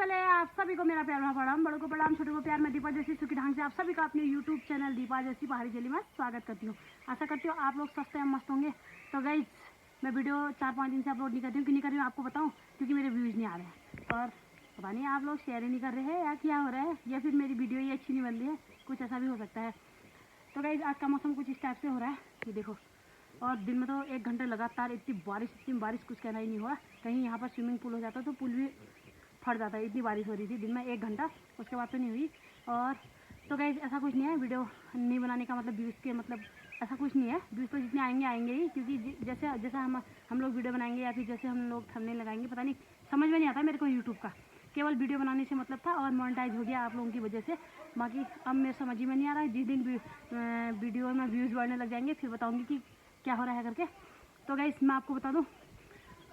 पहले आप सभी को मेरा प्यार प्रणाम, बड़ों को प्रणाम, छोटों को प्यार। मैं दीपा जैसी सुखी ढंग से आप सभी का अपने यूट्यूब चैनल दीपा जैसी पहाड़ी चली में स्वागत करती हूँ। आशा करती हूँ आप लोग स्वस्थ हैं, मस्त होंगे। तो गाइस, मैं वीडियो 4-5 दिन से अपलोड नहीं करती हूँ। क्यों नहीं कर रही हूँ आपको बताऊँ? क्योंकि मेरे व्यूज़ नहीं आ रहे हैं और पता नहीं आप लोग शेयर ही नहीं कर रहे हैं या क्या हो रहा है, या फिर मेरी वीडियो ही अच्छी नहीं बन रही है, कुछ ऐसा भी हो सकता है। तो गाइस, आज का मौसम कुछ इस टाइप से हो रहा है, ये देखो। और दिन में तो 1 घंटे लगातार इतनी बारिश कुछ कहना ही नहीं हुआ। कहीं यहाँ पर स्विमिंग पूल हो जाता तो पुल भी फट जाता है, इतनी बारिश हो रही थी दिन में 1 घंटा, उसके बाद तो नहीं हुई। और तो गाइस, ऐसा कुछ नहीं है, वीडियो नहीं बनाने का मतलब व्यूज़ के मतलब ऐसा कुछ नहीं है। व्यूज़ तो जितने आएंगे ही, क्योंकि जैसे जैसा हम लोग वीडियो बनाएंगे या फिर जैसे हम लोग थंबनेल लगाएंगे, पता नहीं समझ में नहीं आता मेरे को यूट्यूब का। केवल वीडियो बनाने से मतलब था और मोनेटाइज हो गया आप लोगों की वजह से। बाकी अब मेरे समझ में नहीं आ रहा है। जिस दिन वीडियो में व्यूज़ बढ़ने लग जाएंगे फिर बताऊँगी कि क्या हो रहा है करके। तो गाइस, मैं आपको बता दूँ,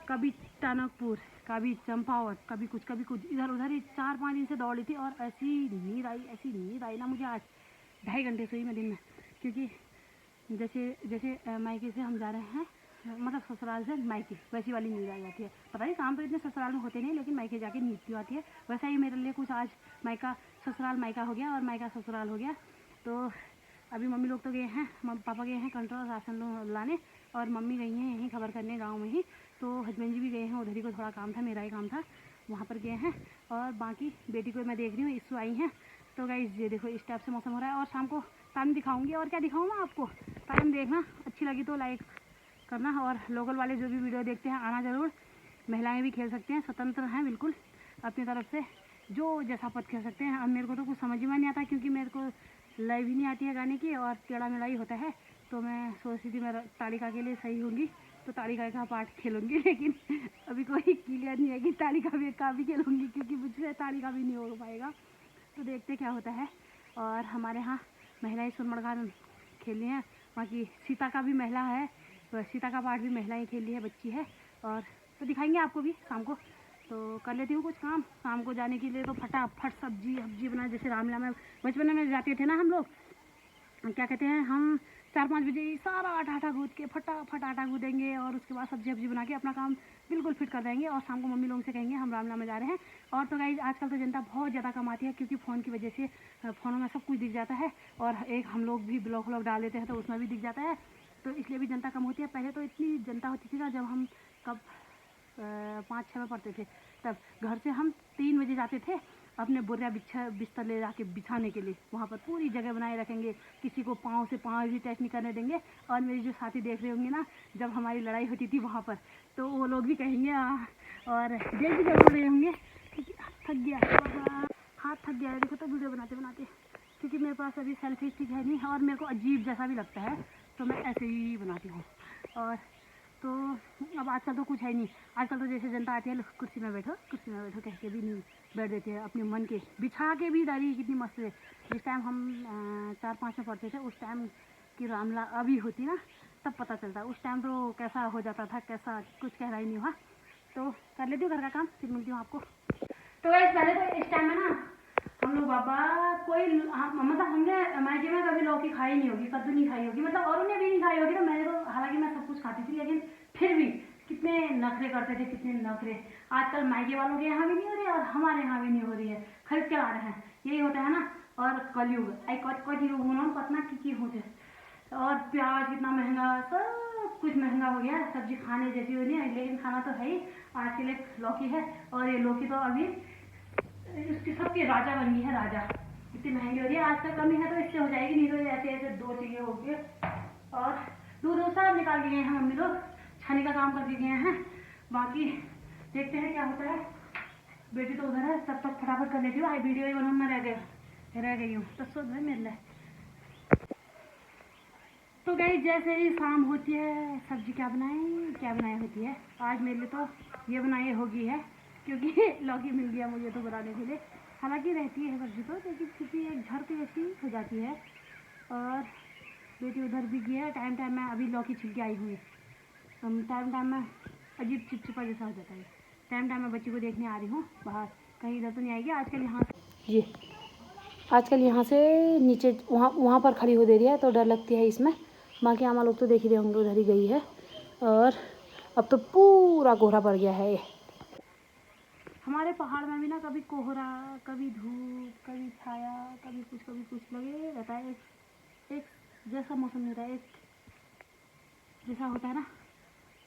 कभी टनकपुर, कभी चंपावत, कभी कुछ इधर उधर ही 4-5 दिन से दौड़ रही थी। और ऐसी नींद आई ना मुझे। आज 2.5 घंटे सोई मैं दिन में, क्योंकि जैसे मायके से हम जा रहे हैं, मतलब ससुराल से मायके, वैसी वाली नींद आ जाती है। पता नहीं काम तो इतने ससुराल में होते नहीं, लेकिन मायके जाके नींद क्यों आती है। वैसा ही मेरे लिए कुछ आज ससुराल मायका हो गया और मायका ससुराल हो गया। तो अभी मम्मी लोग तो गए हैं, पापा गए हैं कंट्रोल राशन लाने, और मम्मी गई हैं यहीं खबर करने गांव में ही। तो हस्बैंड जी भी गए हैं उधर ही, को थोड़ा काम था, मेरा ही काम था, वहाँ पर गए हैं। और बाकी बेटी को मैं देख रही हूँ, इससे आई हैं। तो गाइस, ये देखो इस टाइप से मौसम हो रहा है। और शाम को टाइम दिखाऊंगी, और क्या दिखाऊँ मैं आपको, टाइम देखना, अच्छी लगी तो लाइक करना। और लोकल वाले जो भी वीडियो देखते हैं आना ज़रूर। महिलाएँ भी खेल सकते हैं, स्वतंत्र हैं बिल्कुल अपनी तरफ से, जो जैसा पद खेल सकते हैं। अब मेरे को तो कुछ समझ में नहीं आता, क्योंकि मेरे को लाइव ही नहीं आती है गाने की, और टेढ़ा मेढ़ा ही होता है। तो मैं सोच रही थी मैं तालिका के लिए सही होंगी तो तालिका का पार्ट खेलूँगी, लेकिन अभी कोई क्लियर नहीं है कि तालिका भी खेलूँगी, क्योंकि मुझसे तालिका भी नहीं हो पाएगा। तो देखते क्या होता है। और हमारे यहाँ महिलाएं सुरमड़गा खेली हैं, बाकी सीता का भी महिला है, तो सीता का पार्ट भी महिलाएँ खेली है, बच्ची है। और तो दिखाएंगे आपको भी शाम को। तो कर लेती हूँ कुछ काम शाम को जाने के लिए। तो फटाफट सब्जी बना, जैसे रामलीला में बचपन में जाते थे ना हम लोग, क्या कहते हैं, हम 4-5 बजे सारा आटा गूँथ के फटाफट आटा गूँथेंगे, और उसके बाद सब्जी बना के अपना काम बिल्कुल फिट कर देंगे। और शाम को मम्मी लोगों से कहेंगे हम रामलीला में जा रहे हैं। और तो गाइस, आजकल तो जनता बहुत ज़्यादा कमाती है, क्योंकि फ़ोन की वजह से फ़ोनों में सब कुछ दिख जाता है, और एक हम लोग भी ब्लॉग डाल देते हैं तो उसमें भी दिख जाता है। तो इसलिए भी जनता कम होती है। पहले तो इतनी जनता होती थी ना, जब हम कब 5-6 में पढ़ते थे, तब घर से हम 3 बजे जाते थे अपने बोरिया बिस्तर ले जाके बिछाने के लिए। वहाँ पर पूरी जगह बनाए रखेंगे, किसी को पाँव से पाँव भी टच नहीं करने देंगे। और मेरी जो साथी देख रहे होंगे ना, जब हमारी लड़ाई होती थी वहाँ पर, तो वो लोग भी कहेंगे और देख भी जरूर रहे होंगे कि थक गया हाथ थक गया है। देखो तो वीडियो बनाते बनाते, क्योंकि मेरे पास अभी सेल्फी स्टिक है नहीं, और मेरे को अजीब जैसा भी लगता है, तो मैं ऐसे ही बनाती हूँ। और तो अब आजकल तो कुछ है नहीं। आजकल तो जैसे जनता आती है, कुर्सी में बैठो कह के भी नहीं बैठ देते हैं, अपने मन के बिछा के भी डाली कितनी मस्त है। जिस टाइम हम 4-5 में पढ़ते थे, उस टाइम की रामला अभी होती ना, तब पता चलता। उस टाइम तो कैसा हो जाता था, कैसा कुछ कह रहा ही नहीं हुआ। तो कर लेती हूँ घर का काम, फिर मिलती हूँ आपको। तो गाइस, पहले तो इस टाइम में ना हम लोग बाबा कोई मतलब हमने मायके में कभी लौकी खाई नहीं होगी, कद्दू नहीं खाई होगी, मतलब औरों ने भी नहीं खाई होगी। तो मैंने तो, हालांकि मैं सब कुछ खाती थी, लेकिन फिर भी कितने नखरे करते थे, कितने नखरे। आजकल मायके वालों के यहाँ भी नहीं हो रही है, और हमारे यहाँ भी नहीं हो रही है, खरीद के ला रहे हैं, यही होता है ना। और कलयुग कलयुग पतना की होते। और प्याज कितना महंगा, सब कुछ महंगा हो गया। सब्जी खाने जैसी हो नहीं है, लेकिन खाना तो है ही। आज के लिए लौकी है, और ये लौकी तो अभी उसकी सबकी राजा बन गई है, राजा। इतनी महंगी हो रही है, आज तक कमी है तो इससे हो जाएगी, नहीं तो ऐसे ऐसे 2 चीज़ें हो गए। और दूध सब निकाल के गए हैं मम्मी लोग, छाने का काम करके गए हैं। बाकी देखते हैं क्या होता है। बेटी तो उधर है, तब तक फटाफट कर लेती हूँ। आई वीडियो ही बनाना रह गई हूँ, तो सोच मेरे लिए। तो गाइस, जैसे ही शाम होती है, सब्जी क्या बनाए होती है। आज मेरे लिए तो ये बनाई होगी है, क्योंकि लौकी मिल गया मुझे तो बनाने के लिए। हालांकि रहती है सब्जी तो, लेकिन क्योंकि एक घर पे ऐसी हो जाती है। और बेटी उधर भी गई है, टाइम में अभी लौकी छिल के आई हुई। टाइम में अजीब चिपचिपा जैसा हो जाता है। टाइम में बच्ची को देखने आ रही हूँ बाहर, कहीं इधर तो नहीं आएगी। आजकल यहाँ से नीचे वहाँ पर खड़ी हो दे रही है, तो डर लगती है इसमें। बाकी आमा लोग तो देख ही रहे होंगे, उधर ही गई है। और अब तो पूरा कोहरा पड़ गया है। हमारे पहाड़ में भी ना कभी कोहरा, कभी धूप, कभी छाया, कभी कुछ लगे रहता है। एक जैसा मौसम नहीं होता है, एक जैसा होता है ना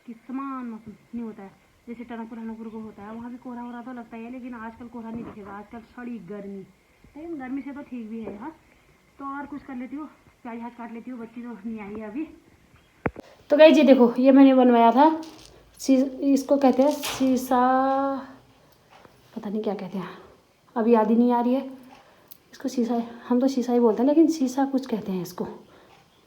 कि समान मौसम नहीं होता है। जैसे टनकपुर को होता है, वहाँ भी कोहरा हो रहा तो लगता है, लेकिन आजकल कोहरा नहीं दिखेगा। आजकल सड़ी गर्मी, लेकिन गर्मी से तो ठीक भी है यहाँ। तो और कुछ कर लेती हूँ, प्याज काट लेती हूँ, बच्ची तो नहीं आई है अभी। तो गाइस जी देखो, ये मैंने बनवाया था, इसको कहते हैं शीशा, पता नहीं क्या कहते हैं, अभी याद ही नहीं आ रही है इसको। शीशा, हम तो शीशा ही बोलते हैं, लेकिन शीशा कुछ कहते हैं इसको,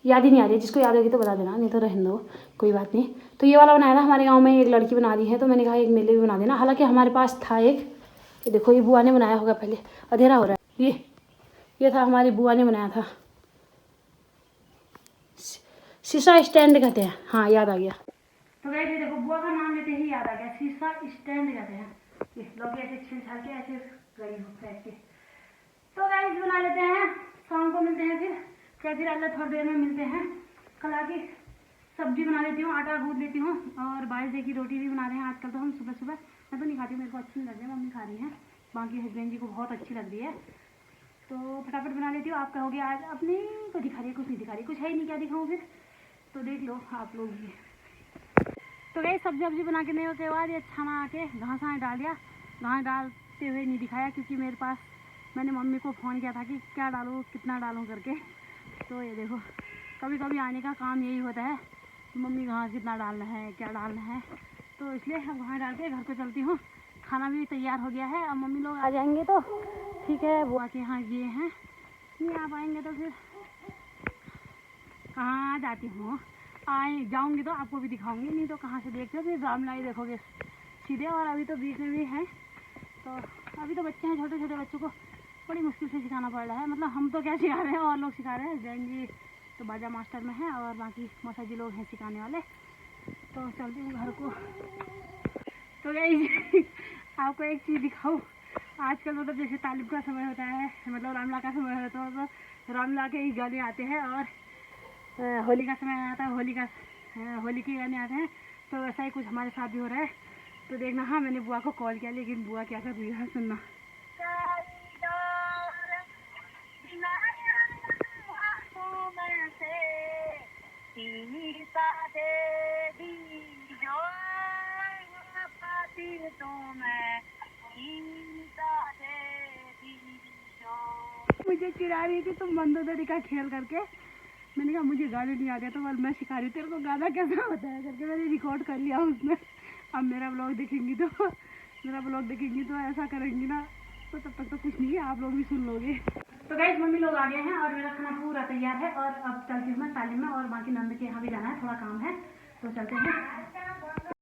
याद ही नहीं आ रही है। जिसको याद होगी तो बता देना, नहीं तो रहने दो, कोई बात नहीं। तो ये वाला बनाया था, हमारे गांव में एक लड़की बना दी है, तो मैंने कहा एक मेले भी बना देना। हालांकि हमारे पास था एक, ये देखो, ये बुआ ने बनाया होगा, पहले अंधेरा हो रहा है। ये था, हमारी बुआ ने बनाया था, शीशा स्टैंड कहते हैं। हाँ याद आ गया। तो गए देखो, बुआ का नाम लेते ही याद आ गया, शीशा स्टैंड कहते हैं। ये लोग ऐसे छील छाल के ऐसे गई हो फेंक के। तो गाइस बना लेते हैं, शाम को मिलते हैं फिर अल्लाह थोड़ी देर में मिलते हैं। कल आके सब्जी बना लेती हूँ, आटा गूंद लेती हूँ, और बारिश की रोटी भी बना रहे हैं आजकल। तो हम सुबह सुबह, मैं तो नहीं खाती, मेरे को अच्छी नहीं लग रही है, मम्मी खा रही हैं, बाकी हस्बैंड जी को बहुत अच्छी लग रही है। तो फटाफट बना लेती हूँ। आप कहोगे आज अपने को दिखा रही है, कुछ नहीं दिखा रही, कुछ है ही नहीं, क्या दिखाऊँ फिर, तो देख लो आप लोग भी। तो गई सब्जी बना के नहीं के बाद ये छाना आके घास डाल दिया। घास डालते हुए नहीं दिखाया, क्योंकि मेरे पास, मैंने मम्मी को फ़ोन किया था कि क्या डालूँ, कितना डालूँ करके। तो ये देखो, कभी कभी आने का काम यही होता है, मम्मी घास कितना डालना है, क्या डालना है। तो इसलिए हम घास डाल के घर को चलती हूँ। खाना भी तैयार हो गया है, अब मम्मी लोग आ जाएंगे तो ठीक है। बुआ के यहाँ ये हैं, नहीं आ पाएंगे तो फिर कहाँ जाती हूँ, जाऊँगी तो आपको भी दिखाऊंगी, नहीं तो कहाँ से देखते हो, फिर रामलाई देखोगे सीधे। और अभी तो बीच में भी है, तो अभी तो बच्चे हैं, छोटे छोटे बच्चों को बड़ी मुश्किल से सिखाना पड़ रहा है। मतलब हम तो क्या सिखा रहे हैं, और लोग सिखा रहे हैं। जैन जी तो बाजा मास्टर में है, और बाकी मौसा जी लोग हैं सिखाने वाले। तो चलती हूँ घर को। तो गाइस आपको एक चीज़ दिखाऊँ, आजकल मतलब जैसे तालिब का समय होता है, मतलब रामला का समय होता है, तो रामला के ही गाने आते हैं, और होली का समय आता है, होली के गाने आते हैं। तो वैसा ही कुछ हमारे साथ भी हो रहा है। तो देखना। हाँ मैंने बुआ को कॉल किया, लेकिन बुआ क्या कर रही है सुनना। मुझे चिढ़ा रही थी तुम मंदोदरी का खेल करके। मैंने कहा मुझे गाने नहीं आते, तो मैं सिखा रही तेरे को गाना कैसा होता है करके, मैंने रिकॉर्ड कर लिया उसमें। अब मेरा ब्लॉग देखेंगी तो ऐसा करेंगी ना, तो तब तक तो कुछ नहीं है, आप लोग भी सुन लोगे। तो गाइस मम्मी लोग आ गए हैं, और मेरा खाना पूरा तैयार है, और अब चलती हूँ मैं तालीम में, और बाकी नंद के यहाँ भी जाना है, थोड़ा काम है, तो चलते हैं।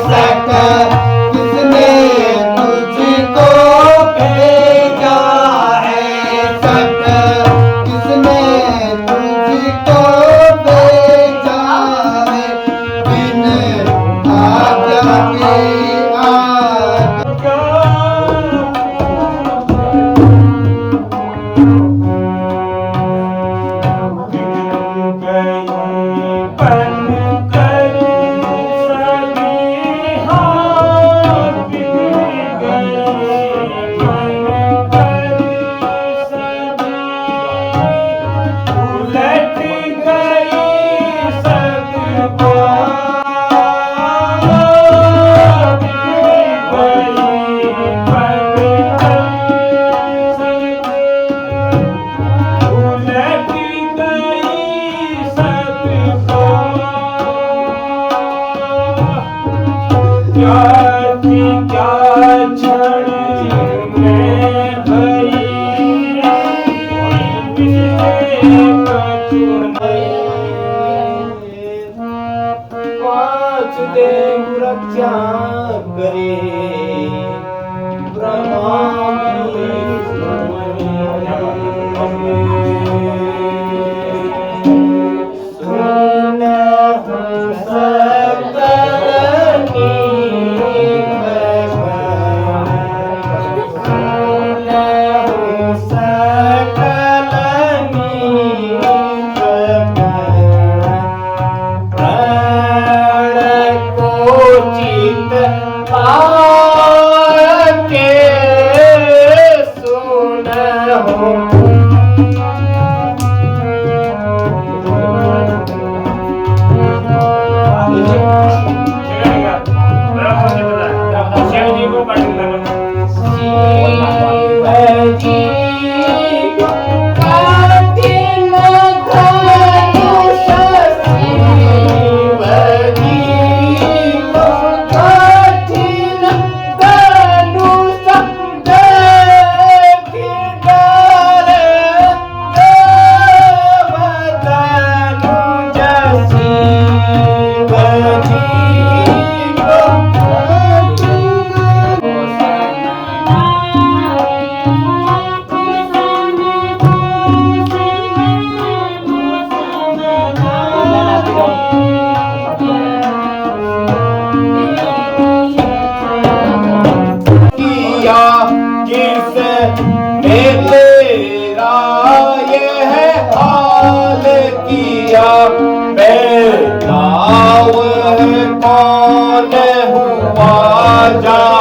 सक किसने तुझको भेजा है सक किसने तुझको भेजा है बिन आज्ञा के वासुदेव रक्षा करे ब्रह्मा कौन हुआ जा